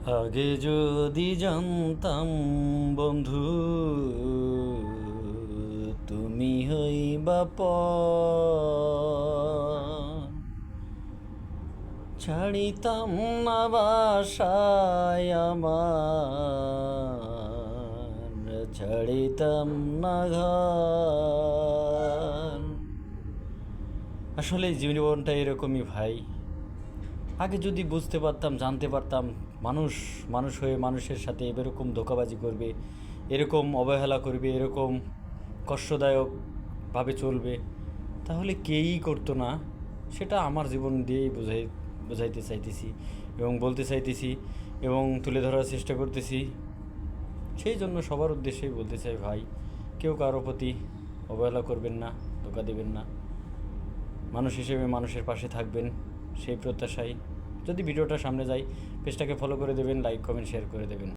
আগে যদি জানতাম বন্ধু তুমি হইবা পর, ছাড়িতাম না বাসায় আমার, ছাড়িতাম না ঘর। আসলে জীবনটা এরকমই ভাই। আগে যদি বুঝতে পারতাম, জানতে পারতাম মানুষ মানুষ হয়ে মানুষের সাথে এরকম ধোঁকাবাজি করবে, এরকম অবহেলা করবে, এরকম কষ্টদায়কভাবে চলবে, তাহলে কেউই করতো না। সেটা আমার জীবন দিয়েই বোঝাইতে চাইতেছি এবং বলতে চাইতেছি এবং তুলে ধরার চেষ্টা করতেছি। সেই জন্য সবার উদ্দেশ্যেই বলতে চাই ভাই, কেউ কারো প্রতি অবহেলা করবেন না, ধোঁকা দেবেন না। মানুষ হিসেবে মানুষের পাশে থাকবেন, সেই প্রত্যাশায়। যদি ভিডিওটা সামনে যায়, পেজটাকে ফলো করে দেবেন, লাইক কমেন্ট শেয়ার করে দেবেন।